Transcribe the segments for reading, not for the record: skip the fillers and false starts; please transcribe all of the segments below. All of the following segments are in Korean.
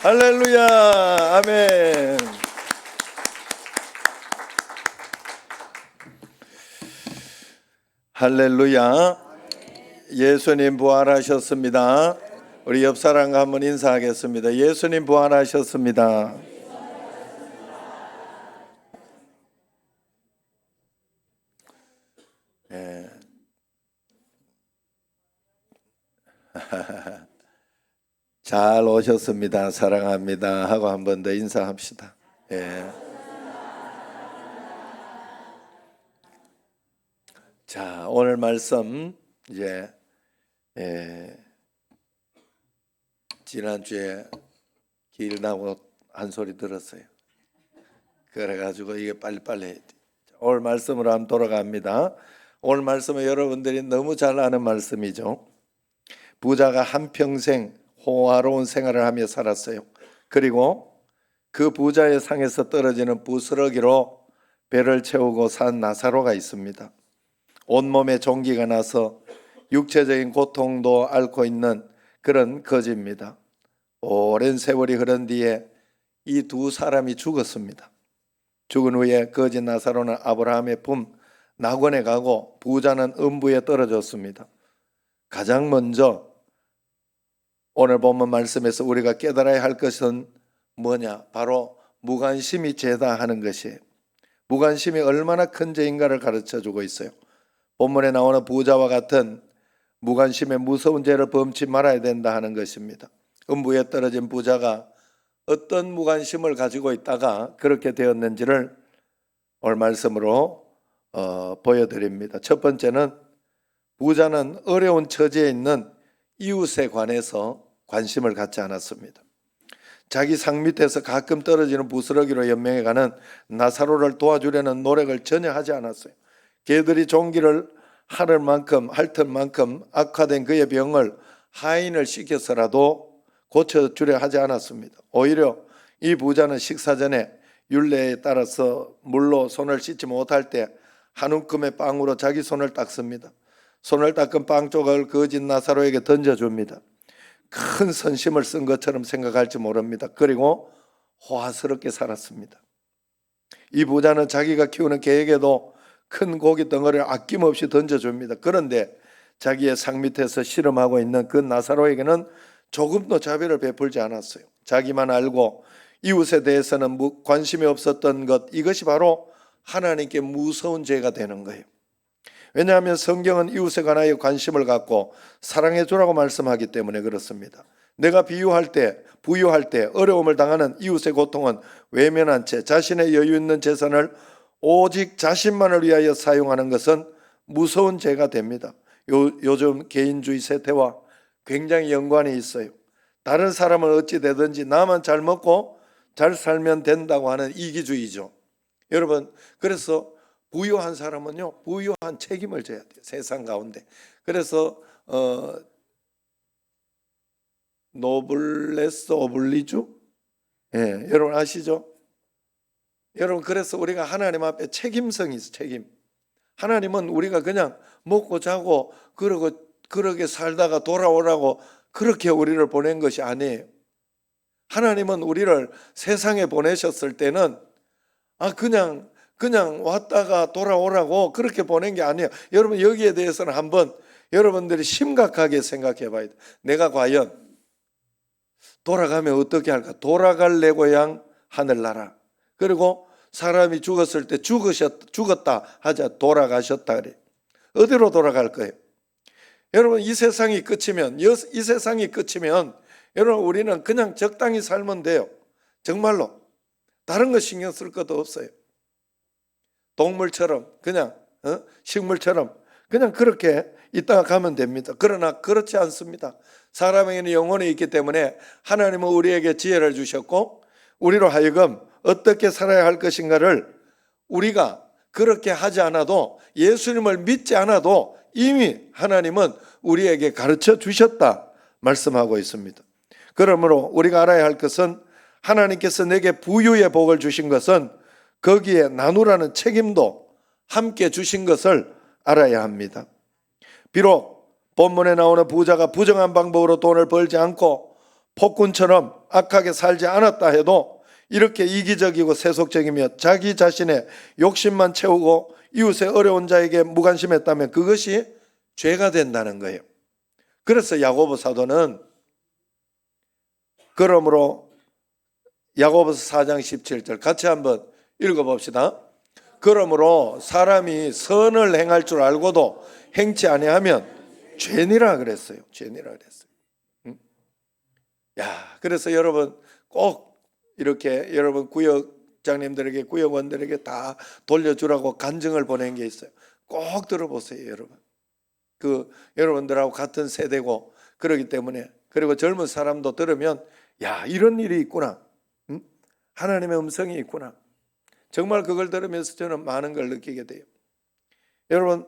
할렐루야. 아멘. 할렐루야. 예수님 부활하셨습니다. 우리 옆 사람과 한번 인사하겠습니다. 예수님 부활하셨습니다. 예. 잘 오셨습니다. 사랑합니다. 하고 한 번 더 인사합시다. 예. 자, 오늘 말씀 이제 지난주에 길다고 한 소리 들었어요. 그래가지고 이게 빨리빨리 해야 돼. 오늘 말씀으로 한번 돌아갑니다. 오늘 말씀은 여러분들이 너무 잘 아는 말씀이죠. 부자가 한평생 호화로운 생활을 하며 살았어요. 그리고 그 부자의 상에서 떨어지는 부스러기로 배를 채우고 산 나사로가 있습니다. 온몸에 종기가 나서 육체적인 고통도 앓고 있는 그런 거지입니다. 오랜 세월이 흐른 뒤에 이 두 사람이 죽었습니다. 죽은 후에 거지 나사로는 아브라함의 품 낙원에 가고 부자는 음부에 떨어졌습니다. 가장 먼저 오늘 본문 말씀에서 우리가 깨달아야 할 것은 뭐냐? 바로 무관심이 죄다 하는 것이에요. 무관심이 얼마나 큰 죄인가를 가르쳐주고 있어요. 본문에 나오는 부자와 같은 무관심의 무서운 죄를 범치 말아야 된다 하는 것입니다. 음부에 떨어진 부자가 어떤 무관심을 가지고 있다가 그렇게 되었는지를 오늘 말씀으로 보여드립니다. 첫 번째는 부자는 어려운 처지에 있는 이웃에 관해서 관심을 갖지 않았습니다. 자기 상 밑에서 가끔 떨어지는 부스러기로 연명해가는 나사로를 도와주려는 노력을 전혀 하지 않았어요. 개들이 종기를 핥을 만큼 악화된 그의 병을 하인을 시켜서라도 고쳐주려 하지 않았습니다. 오히려 이 부자는 식사 전에 율례에 따라서 물로 손을 씻지 못할 때 한 움큼의 빵으로 자기 손을 닦습니다. 손을 닦은 빵 조각을 거진 나사로에게 던져줍니다. 큰 선심을 쓴 것처럼 생각할지 모릅니다. 그리고 호화스럽게 살았습니다. 이 부자는 자기가 키우는 개에게도 큰 고기 덩어리를 아낌없이 던져줍니다. 그런데 자기의 상 밑에서 씨름하고 있는 그 나사로에게는 조금도 자비를 베풀지 않았어요. 자기만 알고 이웃에 대해서는 관심이 없었던 것, 이것이 바로 하나님께 무서운 죄가 되는 거예요. 왜냐하면 성경은 이웃에 관하여 관심을 갖고 사랑해 주라고 말씀하기 때문에 그렇습니다. 내가 부유할 때 어려움을 당하는 이웃의 고통은 외면한 채 자신의 여유 있는 재산을 오직 자신만을 위하여 사용하는 것은 무서운 죄가 됩니다. 요즘 개인주의 세태와 굉장히 연관이 있어요. 다른 사람은 어찌 되든지 나만 잘 먹고 잘 살면 된다고 하는 이기주의죠. 여러분, 그래서 부유한 사람은요, 부유한 책임을 져야 돼요. 세상 가운데. 그래서 노블레스 오블리주, 여러분 아시죠? 여러분, 그래서 우리가 하나님 앞에 책임성이 있어요. 책임. 하나님은 우리가 그냥 먹고 자고 그러게 살다가 돌아오라고 그렇게 우리를 보낸 것이 아니에요. 하나님은 우리를 세상에 보내셨을 때는 그냥 왔다가 돌아오라고 그렇게 보낸 게 아니에요. 여러분, 여기에 대해서는 한번 여러분들이 심각하게 생각해 봐야 돼요. 내가 과연 돌아가면 어떻게 할까? 돌아갈 내 고향 하늘나라. 그리고 사람이 죽었을 때 죽었다 하자 돌아가셨다 그래. 어디로 돌아갈 거예요? 여러분, 이 세상이 끝이면 여러분, 우리는 그냥 적당히 살면 돼요. 정말로 다른 거 신경 쓸 것도 없어요. 동물처럼 그냥 식물처럼 그냥 그렇게 있다가 가면 됩니다. 그러나 그렇지 않습니다. 사람에게는 영혼이 있기 때문에 하나님은 우리에게 지혜를 주셨고 우리로 하여금 어떻게 살아야 할 것인가를 우리가 그렇게 하지 않아도, 예수님을 믿지 않아도 이미 하나님은 우리에게 가르쳐 주셨다 말씀하고 있습니다. 그러므로 우리가 알아야 할 것은 하나님께서 내게 부유의 복을 주신 것은 거기에 나누라는 책임도 함께 주신 것을 알아야 합니다. 비록 본문에 나오는 부자가 부정한 방법으로 돈을 벌지 않고 폭군처럼 악하게 살지 않았다 해도 이렇게 이기적이고 세속적이며 자기 자신의 욕심만 채우고 이웃의 어려운 자에게 무관심했다면 그것이 죄가 된다는 거예요. 그래서 야고보 사도는 그러므로 야고보서 4장 17절 같이 한번 읽어봅시다. 그러므로 사람이 선을 행할 줄 알고도 행치 아니하면 죄니라 그랬어요. 죄니라 그랬어요. 그래서 여러분 꼭 이렇게 여러분 구역장님들에게 구역원들에게 다 돌려주라고 간증을 보낸 게 있어요. 꼭 들어보세요, 여러분. 여러분들하고 같은 세대고 그러기 때문에, 그리고 젊은 사람도 들으면 이런 일이 있구나. 하나님의 음성이 있구나. 정말 그걸 들으면서 저는 많은 걸 느끼게 돼요. 여러분,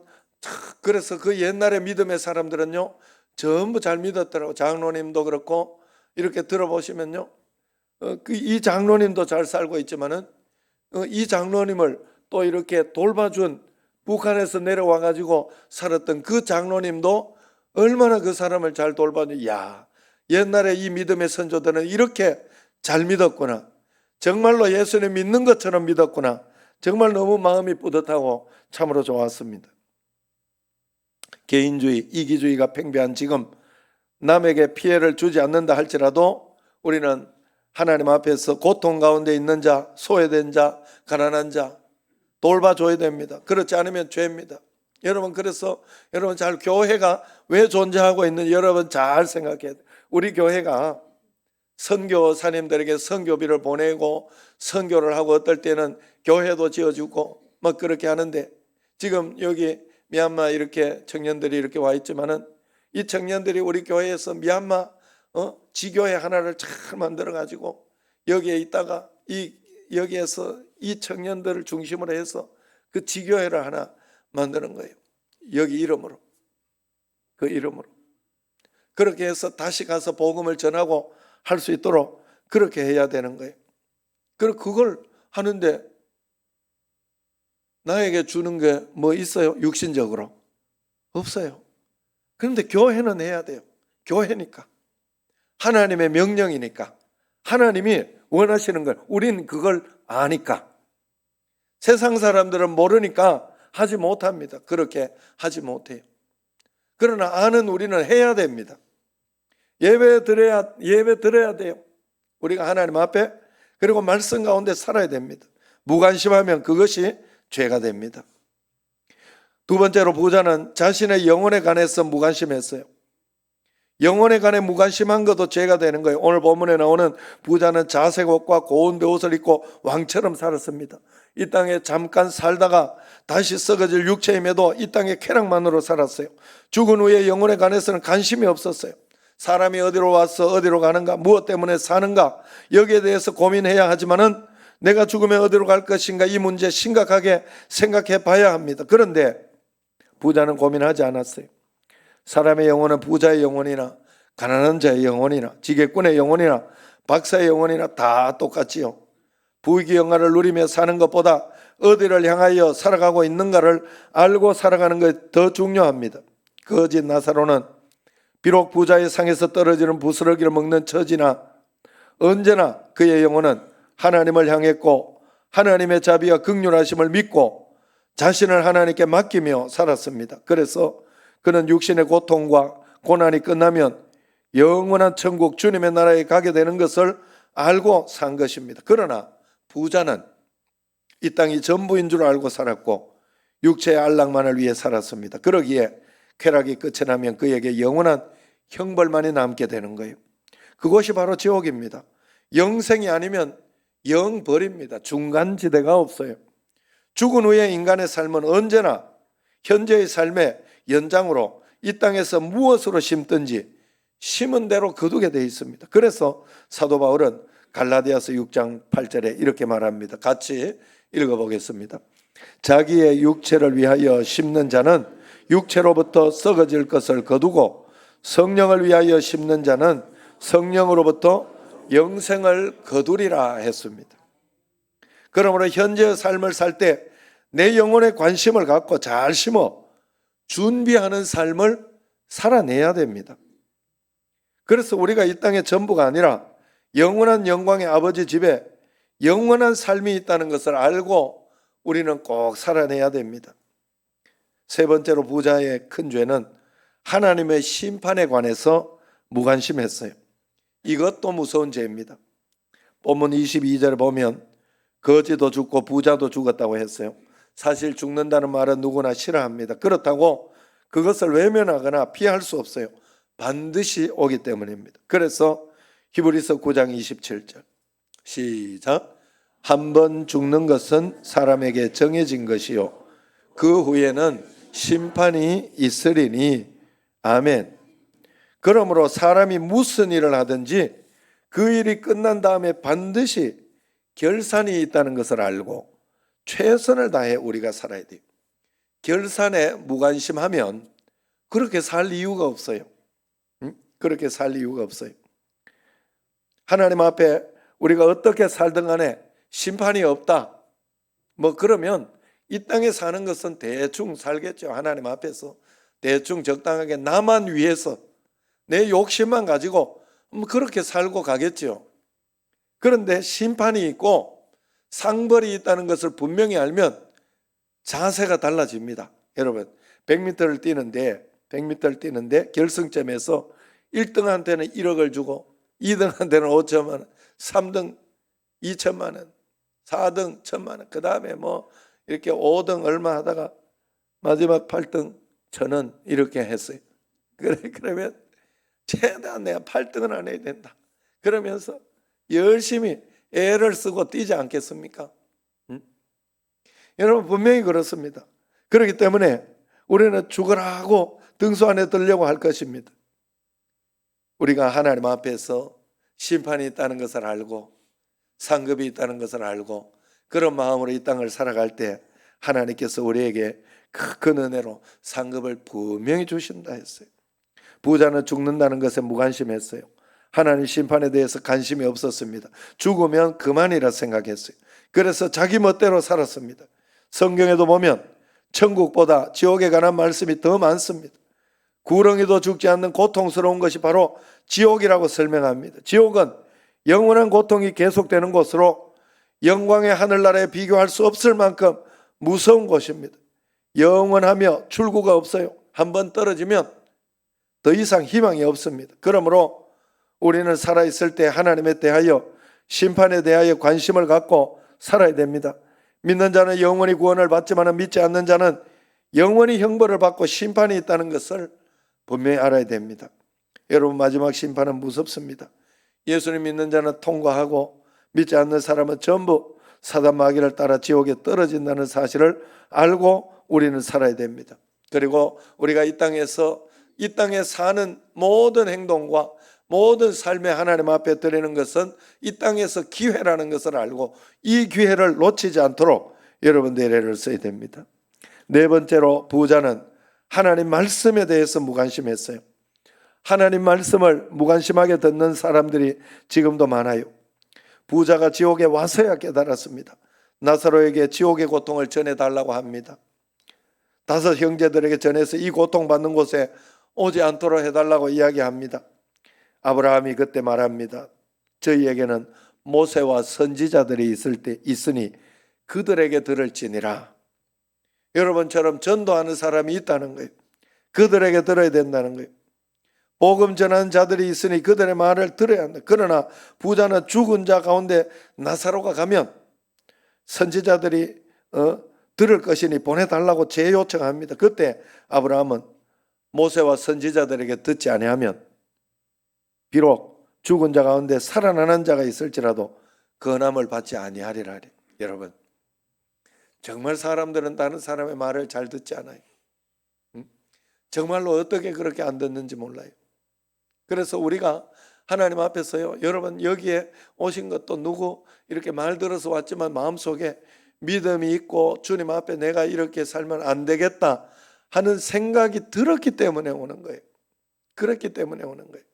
그래서 그 옛날의 믿음의 사람들은요, 전부 잘 믿었더라고. 장로님도 그렇고, 이렇게 들어보시면요, 이 장로님도 잘 살고 있지만은, 이 장로님을 또 이렇게 돌봐준 북한에서 내려와가지고 살았던 그 장로님도 얼마나 그 사람을 잘 돌봐주니, 옛날에 이 믿음의 선조들은 이렇게 잘 믿었구나. 정말로 예수님 믿는 것처럼 믿었구나. 정말 너무 마음이 뿌듯하고 참으로 좋았습니다. 개인주의, 이기주의가 팽배한 지금 남에게 피해를 주지 않는다 할지라도 우리는 하나님 앞에서 고통 가운데 있는 자, 소외된 자, 가난한 자 돌봐줘야 됩니다. 그렇지 않으면 죄입니다. 여러분, 그래서 여러분 잘 교회가 왜 존재하고 있는지 여러분 잘 생각해야 돼요. 우리 교회가 선교사님들에게 선교비를 보내고 선교를 하고 어떨 때는 교회도 지어주고 막 그렇게 하는데, 지금 여기 미얀마 이렇게 청년들이 이렇게 와 있지만은 이 청년들이 우리 교회에서 미얀마 지교회 하나를 잘 만들어 가지고 여기에 있다가 여기에서 이 청년들을 중심으로 해서 그 지교회를 하나 만드는 거예요. 여기 이름으로, 그 이름으로. 그렇게 해서 다시 가서 복음을 전하고 할 수 있도록 그렇게 해야 되는 거예요. 그리고 그걸 하는데 나에게 주는 게 뭐 있어요? 육신적으로? 없어요. 그런데 교회는 해야 돼요. 교회니까. 하나님의 명령이니까. 하나님이 원하시는 걸 우리는 그걸 아니까. 세상 사람들은 모르니까 하지 못합니다. 그렇게 하지 못해요. 그러나 아는 우리는 해야 됩니다. 예배 드려야 돼요. 우리가 하나님 앞에, 그리고 말씀 가운데 살아야 됩니다. 무관심하면 그것이 죄가 됩니다. 두 번째로 부자는 자신의 영혼에 관해서 무관심했어요. 영혼에 관해 무관심한 것도 죄가 되는 거예요. 오늘 본문에 나오는 부자는 자색 옷과 고운 베옷을 입고 왕처럼 살았습니다. 이 땅에 잠깐 살다가 다시 썩어질 육체임에도 이 땅의 쾌락만으로 살았어요. 죽은 후에 영혼에 관해서는 관심이 없었어요. 사람이 어디로 와서 어디로 가는가, 무엇 때문에 사는가, 여기에 대해서 고민해야 하지만은 내가 죽으면 어디로 갈 것인가, 이 문제 심각하게 생각해 봐야 합니다. 그런데 부자는 고민하지 않았어요. 사람의 영혼은 부자의 영혼이나 가난한 자의 영혼이나 지게꾼의 영혼이나 박사의 영혼이나 다 똑같지요. 부귀 영화를 누리며 사는 것보다 어디를 향하여 살아가고 있는가를 알고 살아가는 것이 더 중요합니다. 거짓 나사로는 비록 부자의 상에서 떨어지는 부스러기를 먹는 처지나 언제나 그의 영혼은 하나님을 향했고 하나님의 자비와 긍휼하심을 믿고 자신을 하나님께 맡기며 살았습니다. 그래서 그는 육신의 고통과 고난이 끝나면 영원한 천국 주님의 나라에 가게 되는 것을 알고 산 것입니다. 그러나 부자는 이 땅이 전부인 줄 알고 살았고 육체의 안락만을 위해 살았습니다. 그러기에 쾌락이 끝이 나면 그에게 영원한 형벌만이 남게 되는 거예요. 그것이 바로 지옥입니다. 영생이 아니면 영벌입니다. 중간지대가 없어요. 죽은 후에 인간의 삶은 언제나 현재의 삶의 연장으로 이 땅에서 무엇으로 심든지 심은 대로 거두게 되어 있습니다. 그래서 사도 바울은 갈라디아서 6장 8절에 이렇게 말합니다. 같이 읽어보겠습니다. 자기의 육체를 위하여 심는 자는 육체로부터 썩어질 것을 거두고 성령을 위하여 심는 자는 성령으로부터 영생을 거두리라 했습니다. 그러므로 현재의 삶을 살 때 내 영혼에 관심을 갖고 잘 심어 준비하는 삶을 살아내야 됩니다. 그래서 우리가 이 땅의 전부가 아니라 영원한 영광의 아버지 집에 영원한 삶이 있다는 것을 알고 우리는 꼭 살아내야 됩니다. 세 번째로 부자의 큰 죄는 하나님의 심판에 관해서 무관심했어요. 이것도 무서운 죄입니다. 본문 22절에 보면 거지도 죽고 부자도 죽었다고 했어요. 사실 죽는다는 말은 누구나 싫어합니다. 그렇다고 그것을 외면하거나 피할 수 없어요. 반드시 오기 때문입니다. 그래서 히브리서 9장 27절 시작. 한 번 죽는 것은 사람에게 정해진 것이요 그 후에는 심판이 있으리니 아멘. 그러므로 사람이 무슨 일을 하든지 그 일이 끝난 다음에 반드시 결산이 있다는 것을 알고 최선을 다해 우리가 살아야 돼요. 결산에 무관심하면 그렇게 살 이유가 없어요. 그렇게 살 이유가 없어요. 하나님 앞에 우리가 어떻게 살든 간에 심판이 없다. 뭐 그러면 이 땅에 사는 것은 대충 살겠죠. 하나님 앞에서 대충 적당하게 나만 위해서 내 욕심만 가지고 그렇게 살고 가겠죠. 그런데 심판이 있고 상벌이 있다는 것을 분명히 알면 자세가 달라집니다. 여러분 100m를 뛰는데 결승점에서 1등한테는 1억을 주고 2등한테는 5천만 원, 3등 2천만 원, 4등 1천만 원, 그 다음에 뭐 이렇게 5등 얼마 하다가 마지막 8등 1,000원 이렇게 했어요. 그러면 최대한 내가 8등은 안 해야 된다. 그러면서 열심히 애를 쓰고 뛰지 않겠습니까? 여러분 분명히 그렇습니다. 그렇기 때문에 우리는 죽으라 하고 등수 안에 들려고 할 것입니다. 우리가 하나님 앞에서 심판이 있다는 것을 알고 상급이 있다는 것을 알고 그런 마음으로 이 땅을 살아갈 때 하나님께서 우리에게 큰 은혜로 상급을 분명히 주신다 했어요. 부자는 죽는다는 것에 무관심했어요. 하나님 심판에 대해서 관심이 없었습니다. 죽으면 그만이라 생각했어요. 그래서 자기 멋대로 살았습니다. 성경에도 보면 천국보다 지옥에 관한 말씀이 더 많습니다. 구렁이도 죽지 않는 고통스러운 것이 바로 지옥이라고 설명합니다. 지옥은 영원한 고통이 계속되는 곳으로 영광의 하늘나라에 비교할 수 없을 만큼 무서운 곳입니다. 영원하며 출구가 없어요. 한번 떨어지면 더 이상 희망이 없습니다. 그러므로 우리는 살아있을 때 하나님에 대하여 심판에 대하여 관심을 갖고 살아야 됩니다. 믿는 자는 영원히 구원을 받지만 믿지 않는 자는 영원히 형벌을 받고 심판이 있다는 것을 분명히 알아야 됩니다. 여러분 마지막 심판은 무섭습니다. 예수님 믿는 자는 통과하고 믿지 않는 사람은 전부 사단 마귀를 따라 지옥에 떨어진다는 사실을 알고 우리는 살아야 됩니다. 그리고 우리가 이 땅에 사는 모든 행동과 모든 삶의 하나님 앞에 드리는 것은 이 땅에서 기회라는 것을 알고 이 기회를 놓치지 않도록 여러분들의 애를 써야 됩니다. 네 번째로 부자는 하나님 말씀에 대해서 무관심했어요. 하나님 말씀을 무관심하게 듣는 사람들이 지금도 많아요. 부자가 지옥에 와서야 깨달았습니다. 나사로에게 지옥의 고통을 전해달라고 합니다. 5 형제들에게 전해서 이 고통받는 곳에 오지 않도록 해달라고 이야기합니다. 아브라함이 그때 말합니다. 저희에게는 모세와 선지자들이 있으니 그들에게 들을지니라. 여러분처럼 전도하는 사람이 있다는 거예요. 그들에게 들어야 된다는 거예요. 복음 전하는 자들이 있으니 그들의 말을 들어야 한다. 그러나 부자는 죽은 자 가운데 나사로가 가면 선지자들이 들을 것이니 보내달라고 재요청합니다. 그때 아브라함은 모세와 선지자들에게 듣지 아니하면 비록 죽은 자 가운데 살아나는 자가 있을지라도 건함을 받지 아니하리라. 여러분 정말 사람들은 다른 사람의 말을 잘 듣지 않아요. 정말로 어떻게 그렇게 안 듣는지 몰라요. 그래서 우리가 하나님 앞에서요, 여러분 여기에 오신 것도 누구 이렇게 말 들어서 왔지만 마음속에 믿음이 있고 주님 앞에 내가 이렇게 살면 안 되겠다 하는 생각이 들었기 때문에 오는 거예요. 그렇기 때문에 오는 거예요.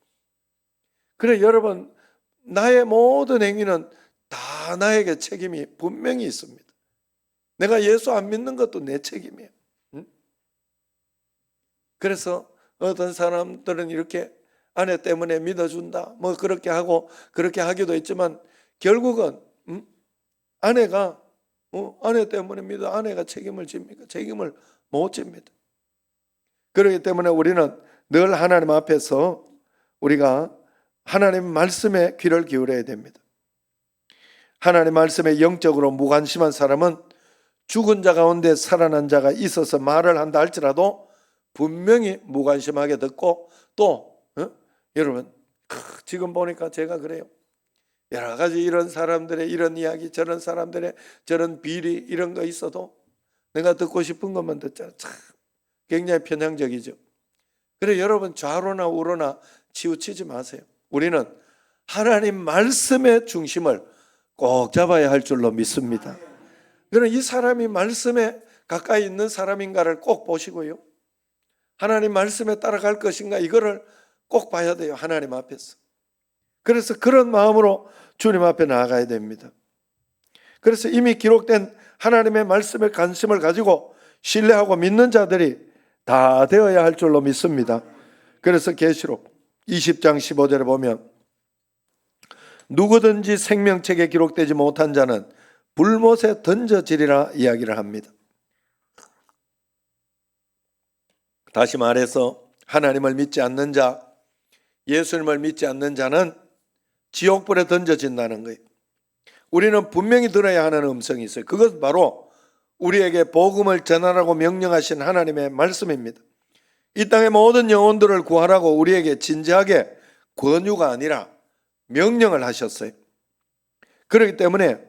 그래 여러분 나의 모든 행위는 다 나에게 책임이 분명히 있습니다. 내가 예수 안 믿는 것도 내 책임이에요. 그래서 어떤 사람들은 이렇게 아내 때문에 믿어준다, 뭐 그렇게 하고 그렇게 하기도 했지만 결국은 아내가 아내 때문에 믿어 아내가 책임을 집니까? 책임을 못 집니다. 그렇기 때문에 우리는 늘 하나님 앞에서 우리가 하나님 말씀에 귀를 기울여야 됩니다. 하나님 말씀에 영적으로 무관심한 사람은 죽은 자 가운데 살아난 자가 있어서 말을 한다 할지라도 분명히 무관심하게 듣고 또 여러분 지금 보니까 제가 그래요. 여러 가지 이런 사람들의 이런 이야기, 저런 사람들의 저런 비리 이런 거 있어도 내가 듣고 싶은 것만 듣잖아요. 참 굉장히 편향적이죠. 그래 여러분 좌로나 우로나 치우치지 마세요. 우리는 하나님 말씀의 중심을 꼭 잡아야 할 줄로 믿습니다. 그러나 이 사람이 말씀에 가까이 있는 사람인가를 꼭 보시고요. 하나님 말씀에 따라갈 것인가 이거를 꼭 봐야 돼요. 하나님 앞에서. 그래서 그런 마음으로 주님 앞에 나아가야 됩니다. 그래서 이미 기록된 하나님의 말씀에 관심을 가지고 신뢰하고 믿는 자들이 다 되어야 할 줄로 믿습니다. 그래서 계시록 20장 15절에 보면 누구든지 생명책에 기록되지 못한 자는 불못에 던져지리라 이야기를 합니다. 다시 말해서 하나님을 믿지 않는 자, 예수님을 믿지 않는 자는 지옥불에 던져진다는 거예요. 우리는 분명히 들어야 하는 음성이 있어요. 그것은 바로 우리에게 복음을 전하라고 명령하신 하나님의 말씀입니다. 이 땅의 모든 영혼들을 구하라고 우리에게 진지하게 권유가 아니라 명령을 하셨어요. 그렇기 때문에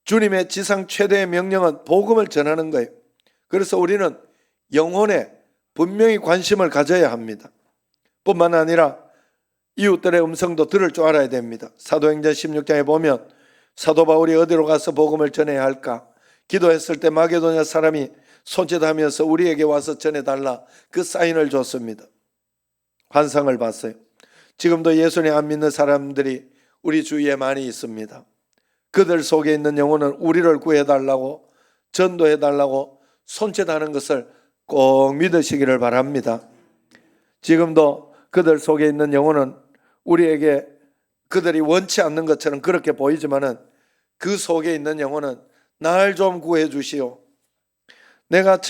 주님의 지상 최대의 명령은 복음을 전하는 거예요. 그래서 우리는 영혼에 분명히 관심을 가져야 합니다. 뿐만 아니라 이웃들의 음성도 들을 줄 알아야 됩니다. 사도행전 16장에 보면 사도 바울이 어디로 가서 복음을 전해야 할까? 기도했을 때 마게도냐 사람이 손짓하면서 우리에게 와서 전해달라 그 사인을 줬습니다. 환상을 봤어요. 지금도 예수님 안 믿는 사람들이 우리 주위에 많이 있습니다. 그들 속에 있는 영혼은 우리를 구해달라고 전도해달라고 손짓하는 것을 꼭 믿으시기를 바랍니다. 지금도 그들 속에 있는 영혼은 우리에게 그들이 원치 않는 것처럼 그렇게 보이지만은 그 속에 있는 영혼은 날 좀 구해 주시오. 내가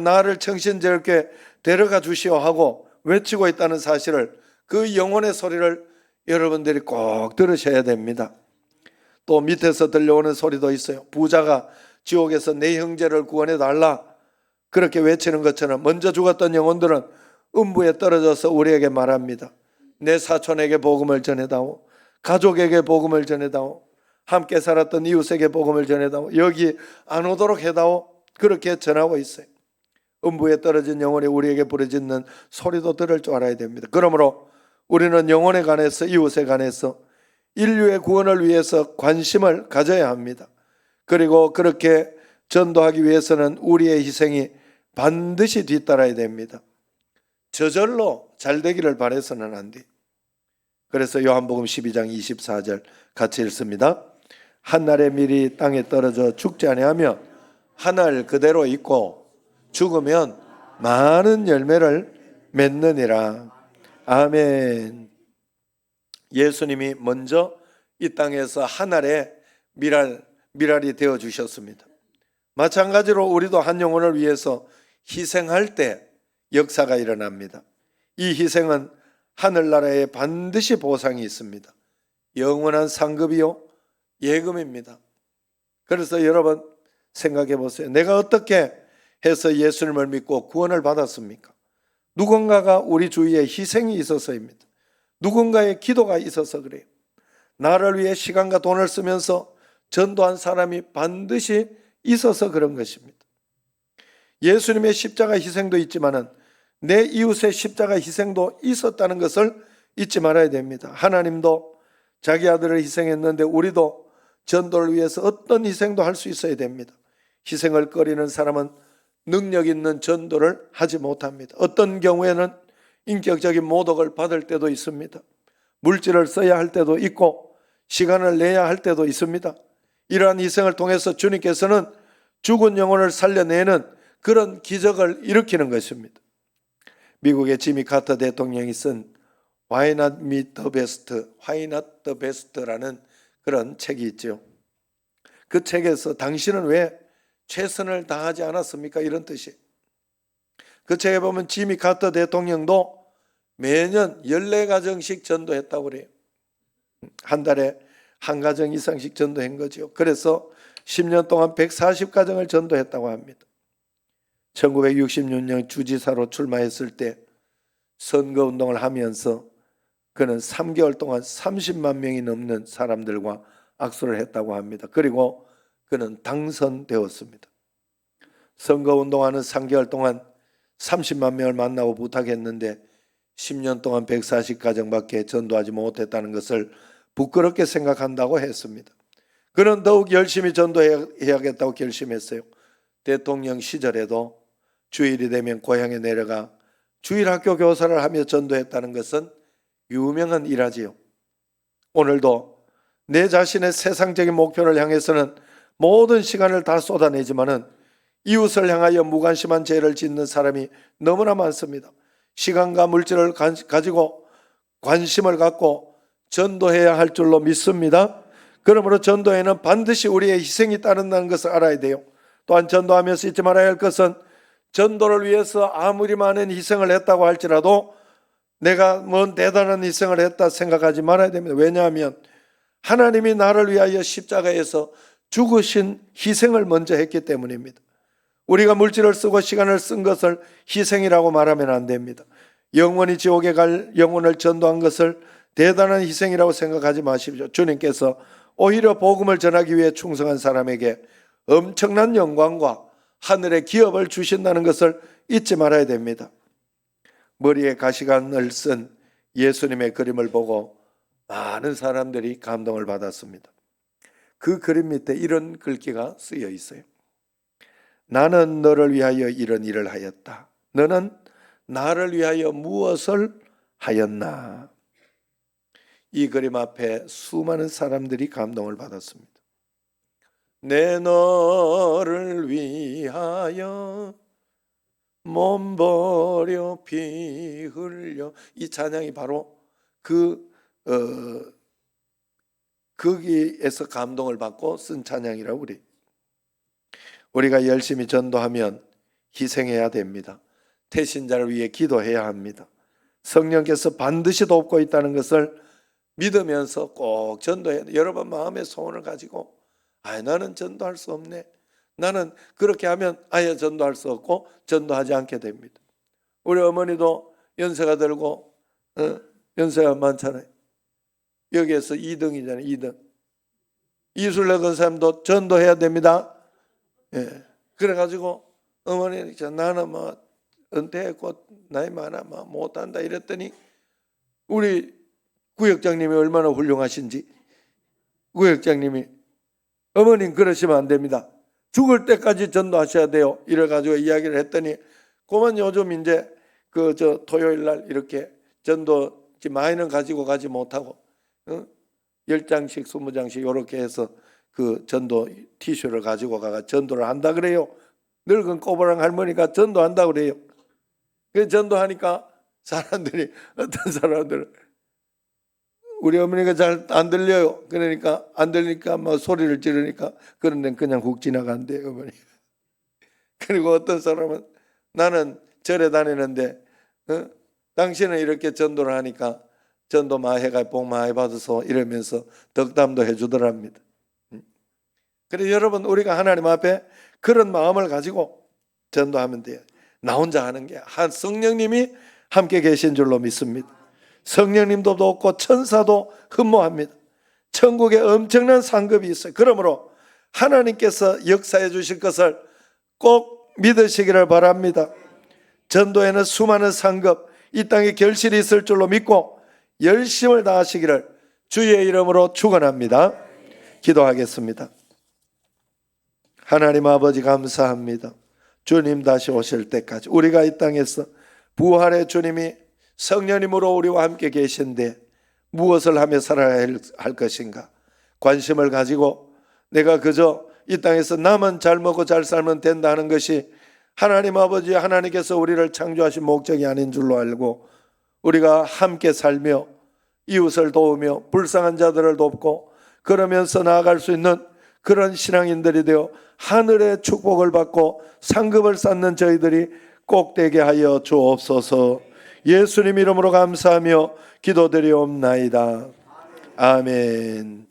나를 청신제일교회 데려가 주시오 하고 외치고 있다는 사실을 그 영혼의 소리를 여러분들이 꼭 들으셔야 됩니다. 또 밑에서 들려오는 소리도 있어요. 부자가 지옥에서 내 형제를 구원해 달라 그렇게 외치는 것처럼 먼저 죽었던 영혼들은 음부에 떨어져서 우리에게 말합니다. 내 사촌에게 복음을 전해다오. 가족에게 복음을 전해다오. 함께 살았던 이웃에게 복음을 전해다오. 여기 안 오도록 해다오. 그렇게 전하고 있어요. 음부에 떨어진 영혼이 우리에게 부르짖는 소리도 들을 줄 알아야 됩니다. 그러므로 우리는 영혼에 관해서 이웃에 관해서 인류의 구원을 위해서 관심을 가져야 합니다. 그리고 그렇게 전도하기 위해서는 우리의 희생이 반드시 뒤따라야 됩니다. 저절로 잘 되기를 바라서는 안 돼. 그래서 요한복음 12장 24절 같이 읽습니다. 한날의 밀이 땅에 떨어져 죽지 아니하면 한알 그대로 있고 죽으면 많은 열매를 맺느니라. 아멘. 예수님이 먼저 이 땅에서 하늘의 미랄이 되어 주셨습니다. 마찬가지로 우리도 한 영혼을 위해서 희생할 때 역사가 일어납니다. 이 희생은 하늘나라에 반드시 보상이 있습니다. 영원한 상급이요 예금입니다. 그래서 여러분 생각해 보세요. 내가 어떻게 해서 예수님을 믿고 구원을 받았습니까? 누군가가 우리 주위에 희생이 있어서입니다. 누군가의 기도가 있어서 그래요. 나를 위해 시간과 돈을 쓰면서 전도한 사람이 반드시 있어서 그런 것입니다. 예수님의 십자가 희생도 있지만은 내 이웃의 십자가 희생도 있었다는 것을 잊지 말아야 됩니다. 하나님도 자기 아들을 희생했는데 우리도 전도를 위해서 어떤 희생도 할 수 있어야 됩니다. 희생을 꺼리는 사람은 능력 있는 전도를 하지 못합니다. 어떤 경우에는 인격적인 모독을 받을 때도 있습니다. 물질을 써야 할 때도 있고 시간을 내야 할 때도 있습니다. 이러한 희생을 통해서 주님께서는 죽은 영혼을 살려내는 그런 기적을 일으키는 것입니다. 미국의 지미 카터 대통령이 쓴 Why not me the best? Why not the best라는 그런 책이 있죠. 그 책에서 당신은 왜 최선을 다하지 않았습니까? 이런 뜻이에요. 그 책에 보면 지미 카터 대통령도 매년 14가정씩 전도했다고 그래요. 한 달에 한 가정 이상씩 전도한 거죠. 그래서 10년 동안 140가정을 전도했다고 합니다. 1966년 주지사로 출마했을 때 선거운동을 하면서 그는 3개월 동안 30만 명이 넘는 사람들과 악수를 했다고 합니다. 그리고 그는 당선되었습니다. 선거운동하는 3개월 동안 30만 명을 만나고 부탁했는데 10년 동안 140가정밖에 전도하지 못했다는 것을 부끄럽게 생각한다고 했습니다. 그는 더욱 열심히 전도해야겠다고 결심했어요. 대통령 시절에도 주일이 되면 고향에 내려가 주일학교 교사를 하며 전도했다는 것은 유명한 일하지요. 오늘도 내 자신의 세상적인 목표를 향해서는 모든 시간을 다 쏟아내지만은 이웃을 향하여 무관심한 죄를 짓는 사람이 너무나 많습니다. 시간과 물질을 가지고 관심을 갖고 전도해야 할 줄로 믿습니다. 그러므로 전도에는 반드시 우리의 희생이 따른다는 것을 알아야 돼요. 또한 전도하면서 잊지 말아야 할 것은 전도를 위해서 아무리 많은 희생을 했다고 할지라도 내가 뭔 대단한 희생을 했다 생각하지 말아야 됩니다. 왜냐하면 하나님이 나를 위하여 십자가에서 죽으신 희생을 먼저 했기 때문입니다. 우리가 물질을 쓰고 시간을 쓴 것을 희생이라고 말하면 안 됩니다. 영원히 지옥에 갈 영혼을 전도한 것을 대단한 희생이라고 생각하지 마십시오. 주님께서 오히려 복음을 전하기 위해 충성한 사람에게 엄청난 영광과 하늘의 기업을 주신다는 것을 잊지 말아야 됩니다. 머리에 가시관을 쓴 예수님의 그림을 보고 많은 사람들이 감동을 받았습니다. 그 그림 밑에 이런 글귀가 쓰여 있어요. 나는 너를 위하여 이런 일을 하였다. 너는 나를 위하여 무엇을 하였나? 이 그림 앞에 수많은 사람들이 감동을 받았습니다. 내 너를 위하여 몸 버려 피 흘려. 이 찬양이 바로 거기에서 감동을 받고 쓴 찬양이라고 그래요. 우리가 열심히 전도하면 희생해야 됩니다. 태신자를 위해 기도해야 합니다. 성령께서 반드시 돕고 있다는 것을 믿으면서 꼭 전도해야 돼요. 여러분 마음의 소원을 가지고 나는 전도할 수 없네. 나는 그렇게 하면 아예 전도할 수 없고 전도하지 않게 됩니다. 우리 어머니도 연세가 들고 연세가 많잖아요. 여기에서 2등이잖아요. 2등. 이술래 권사님도 전도해야 됩니다. 예. 그래가지고 어머니 나는 뭐 은퇴했고 나이 많아 뭐 못한다 이랬더니 우리 구역장님이 얼마나 훌륭하신지, 구역장님이 어머님 그러시면 안 됩니다. 죽을 때까지 전도하셔야 돼요. 이래가지고 이야기를 했더니 그만 요즘 이제 토요일 날 이렇게 전도지 많이는 가지고 가지 못하고 10장씩 20장씩 이렇게 해서 그 전도 티슈를 가지고 가가 전도를 한다 그래요. 늙은 꼬부랑 할머니가 전도한다 그래요. 그 전도하니까 사람들이 어떤 사람들은 우리 어머니가 잘 안 들려요. 그러니까 안 들리니까 뭐 소리를 지르니까 그런 데는 그냥 훅 지나간대요, 어머니. 그리고 어떤 사람은 나는 절에 다니는데 당신은 이렇게 전도를 하니까 전도 많이 해가 복 많이 받아서 이러면서 덕담도 해주더랍니다. 그래서 여러분 우리가 하나님 앞에 그런 마음을 가지고 전도하면 돼요. 나 혼자 하는 게 성령님이 함께 계신 줄로 믿습니다. 성령님도 돕고 천사도 흠모합니다. 천국에 엄청난 상급이 있어요. 그러므로 하나님께서 역사해 주실 것을 꼭 믿으시기를 바랍니다. 전도에는 수많은 상급, 이 땅에 결실이 있을 줄로 믿고 열심을 다하시기를 주의 이름으로 축원합니다. 기도하겠습니다. 하나님 아버지 감사합니다. 주님 다시 오실 때까지 우리가 이 땅에서 부활의 주님이 성령님으로 우리와 함께 계신데 무엇을 하며 살아야 할 것인가? 관심을 가지고 내가 그저 이 땅에서 나만 잘 먹고 잘 살면 된다 하는 것이 하나님 아버지 하나님께서 우리를 창조하신 목적이 아닌 줄로 알고 우리가 함께 살며 이웃을 도우며 불쌍한 자들을 돕고 그러면서 나아갈 수 있는 그런 신앙인들이 되어 하늘의 축복을 받고 상급을 쌓는 저희들이 꼭 되게 하여 주옵소서. 예수님 이름으로 감사하며 기도드리옵나이다. 아멘.